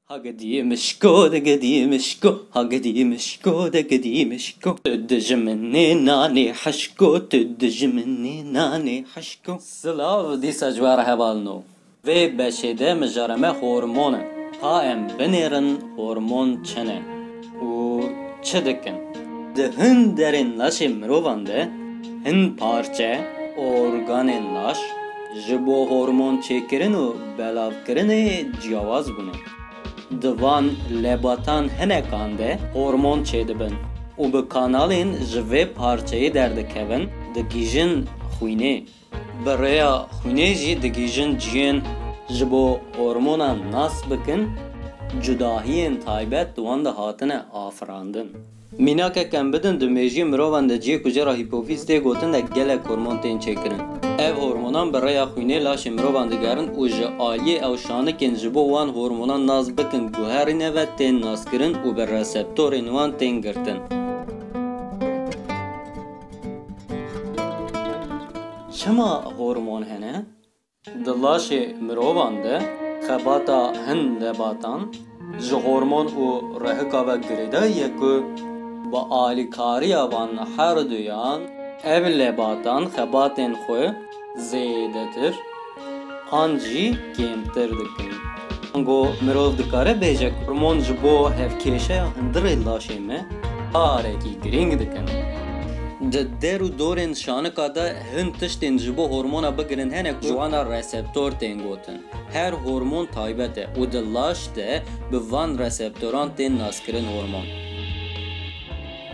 قديمشكو ده قديمشكو قديمشكو ده قديمشكو تدج مني ناني حشكو تدج مني ناني حشكو سلاف دي سجوار هبالنو ve beşede mejareme hormonu hem benirin hormon çene u çıdıkın de hin derin laşi mirovande hin parça organen laş jibo hormon çekirin u belavkirin ciyavaz bunu divan lebatan henekande hormon çedibin u bu kanalin jive parçayı derdikevin digijin xuyne بریا خونه جی دگیجن جین جبو هورمونا ناس بکن جداهین تایبت دوان ده هاتنه آفراندن مینا که کم بدن دمیجی مروان ده جی کجرا هیپوفیز ده گوتن ده گلک هورمون تین چکرن ev hormonan برای خونه لاش مروان دگرن و جه آلی او شانکن جبو وان هورمونا ناس بکن گوهرینه و تین ناس کرن و بر رسپتورین وان تین گرتن چما هورمون هنه؟ دلاش مروان ده خباتا هن لباتان جه هورمون و رهکا و گریده یکو با آلیکاری وان هر دویان ev lebatan خباتن خو زیده تر آنجی کمتر دکن انگو مرو دکاره بیجه هورمون جبو هفکیشه هندر لاشی me آرکی گرینگ دکن در و دورن شانکا دا هن تشتین جبو هورمونا بگرن هنه جوانا رسپتور تین گوتن هر هورمون تایبته و دلاش ده به وان رسپتوران تین ناسکرن هورمون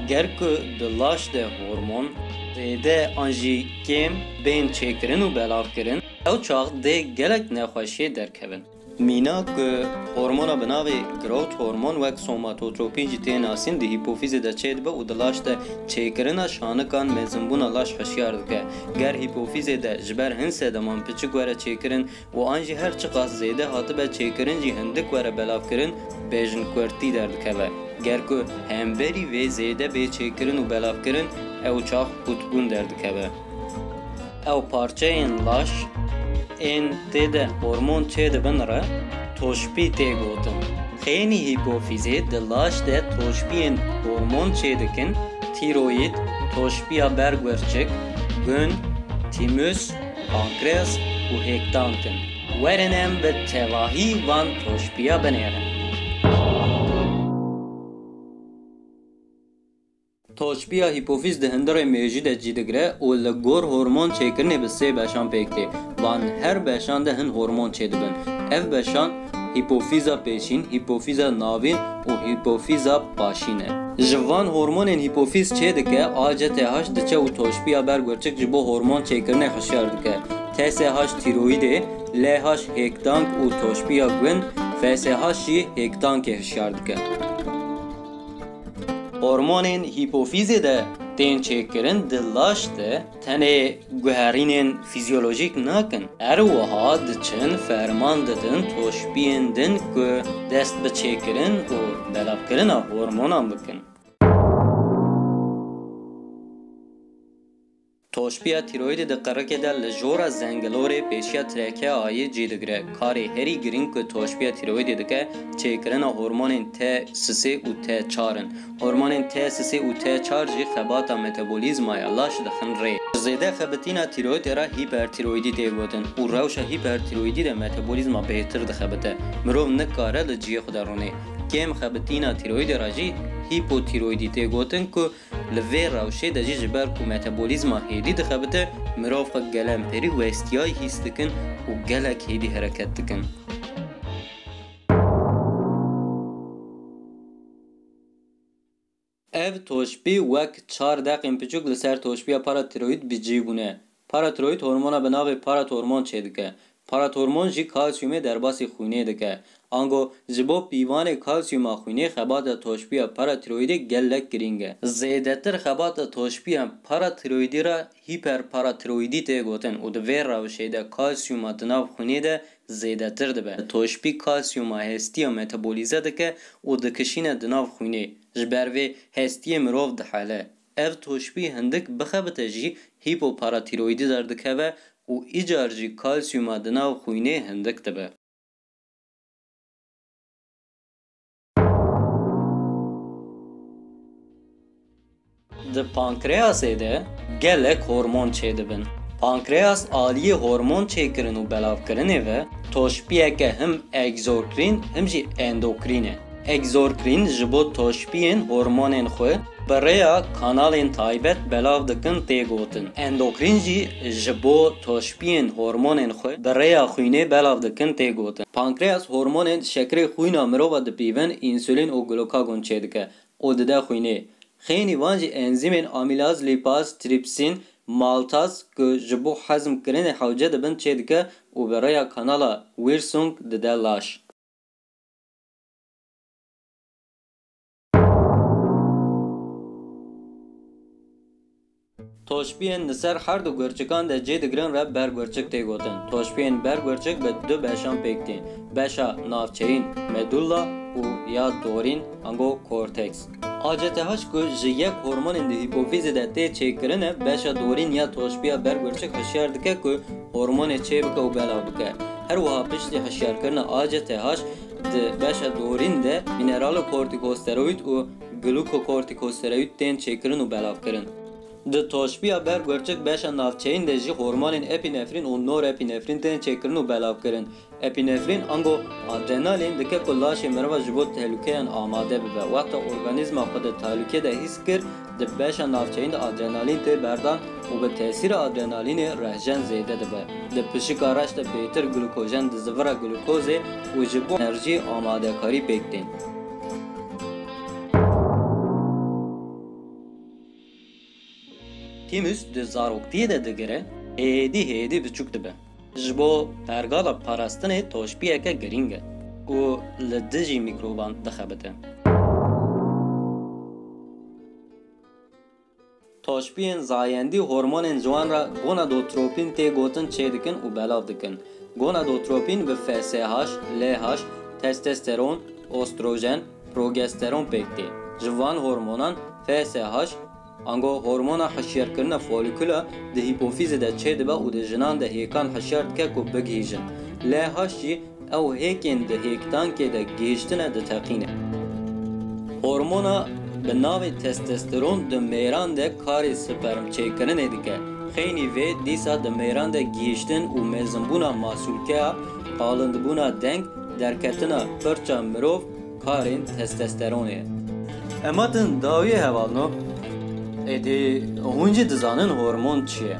گر که دلاش ده هورمون ده انجی کم بین چکرن و بلاف کرن او چاق ده گلک نخوشی درکبن مینا که هورمونا بناوی گروت هورمون وک سوماتوتروپین جی ناسین ده هیپوفیز ده چید با و دلاش ده چیکرنا شانکان مزنبونا لاش خشیار دکه گر هیپوفیز ده جبر هنسه ده من پچک وره چیکرن و آنجی هر چقاس زیده حاطه به چیکرن جی هندک وره بلاف کرن بیجن کورتی در دکه و گر که همبری و زیده به چیکرن و بلاف کرن او چاق کتبون در دکه و او پارچه این لاش این تده هورمون چه بنره توشپی ته گوتن خیلی هیپوفیزه دلاش ده توشپین هورمون چه دکن تیروید توشپیا برگورچک گن تیموس پانکreas و هکتانکن ورنم به تواهی وان توشپیا بنیرن توشپیا هیپوفیز ده هندره میجی ده جیدگره و لگور هورمون چیکرنه به سه بشان پیکته وان هر بشان ده هن هورمون چیدبن اف بشان هیپوفیزا پیشین هیپوفیزا ناوین و هیپوفیزا پاشینه جوان هورمونین هیپوفیز چیدکه آجت هاش دچه و توشپیا برگورچک جبو هورمون چیکرنه خشیار دکه تس هاش تیرویده ل هاش هکتانک و توشپیا گون فس هاشی هکتانک خشیار دکه هورمونین هیپوفیزی ده تین چکرن دلاش ده تنه گوهرینین فیزیولوژیک نکن اروها دچن فرمان دادن توشبین دن که دست به چکرن و بلاف کرن هورمونان بکن توشبیا تیروید ده قرقه ده لجورا زنگلوره پیشیا ترکه آیه جیدگره کاری هری گرین که توشبیا تیروید ده که چیکرن هورمونین ت سسی و ت چارن هورمونین ت سسی و ت چار جی خباتا متابولیزم آلاش دخن ری زیده خبتینا تیروید را هیپرتیرویدی ده گوتن و روش هیپرتیرویدی ده متابولیزم بهتر ده خبته مرو نکاره لجی خودرونه کم خبتینا تیروید را جی هیپوتیرویدی ته گوتن که لوی روشه ده جی جبر که متابولیزم هیدی ده خبته مروف که گلم پری و استیای هیست دکن و گلک هیدی حرکت دکن ev توشبی وک 4 دقیقه پیچوک لسر توشبی پاراتیروید بیجیبونه پاراتیروید هورمونا به نام پاراتورمون چه دکه پاراتورمون جی کالسیوم در باسی خونه دکه آنگو جبو پیوان کالسیوم خونه خبات توشبی پاراتیرویدی گلک گرینگه زیده تر خبات توشبی پاراتیرویدی را هیپر پاراتیرویدی ته گوتن و دویر روشه ده کالسیوم دناو خونه ده زیده تر ده توشبی کالسیوم هستی و متابولیزه دکه و دکشین دناو خونه جبروی هستی مروف ده حاله ev توشبی هندک بخبته جی هیپوپاراتیرویدی در دکه و ایجار جی کالسیوم دناو خوینه هندک دبه د پانکریاسê de gelek hormon çêdibin. Pankreas aliyê hormon çêkirin û belavkirinê ve toşpiyeke him egzokrin him jî endokrin e. Egzokrin ji bo toşpiyên hormonên xwe bi rêya kanalên taybet belav dikin tê gotin. Endokrin jî ji bo toşpiyên hormonên xwe bi rêya xwînê belav dikin tê gotin. Pankreas hormonên şekerê xwîna mirova dipîvin insülin û glukagon çêdike û dide xwînê. Xênî van jî enzîmên amîlaz, lipaz, tripsin, maltaz ku ji bo hezmkirinê hewce dibin çêdike û bi rêya kanala Wirsung dide laş. Toşpiyên li ser her du gurçikan de cê digirin re bergurçik tê gotin. Toşpiyên bergurçik bi du beşan pêk tîn. Beşa navçeyîn medulla û ya dorîn ango korteks. ACTH ku ji yek hormonên di hipofîzê de tê çêkirin e beşa dorîn ya toşpiya bergurçik hişyar dike ku hormonê çê bike û belav bike. Her wiha piştî hişyarkirina ACTH di beşa dorîn de mineralokortikosteroid û glukokortikosteroid tên çêkirin û belavkirin. Di toşpiya bergurçik beşa navçeyîn de jî hormonên epinefrin û norepinefrin tên çêkirin û belavkirin. Epinefrin ango adrenalin dike ku laşê mirova ji bo tehlûkeyan amade bibe. Wexta organîzma xwe di tehlûkê de hîs kir, di beşa navçeyîn de adrenalin tê berdan û bi tesîra adrenalinê rehjen zêde dibe. Di pişika reş de bêtir glukojen di zivira glukozê û ji bo enerjî amadekarî pêk tên. Tîmüs di zaroktiyê de digire, hêdî biçûk dibe. Ji bo pergala parastinê toşpiyeke girîng e û li dijî mîkroban dixebite. Toşpiyên zayendî hormonên ciwan re gonadotropin tê gotin çêdikin û belav dikin. Gonadotropin bi FSH, LH, testosteron, ostrojen, progesteron pêk tê. Ji van hormonan FSH ango hormona hişyarkirina folikula di hipofîzê de çê dibe û di jinan de hêkan hişyar dike ku bigihîjin. LH jî ew hêkên di hêktankê de gihîştine diteqîne. Hormona bi navê testosteron di mêran de karê sperm çêkirinê dike. Xênî vê dîsa di mêran de gihîştin û mezinbûna masûlkeya, qalindibûna deng, derketina pirça mirov karên testosteronê ye. Em hatin dawiyê hevalno. Hûn jî dizanin hormon çi ye.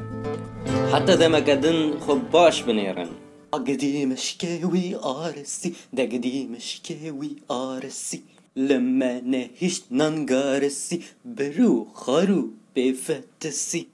Heta demeke din xwe baş binêrin. Agidî mişkê wî aresî, degidî mişkê wî aresî. Li me nehîşt nangaresî, berû xarû bêfetesî.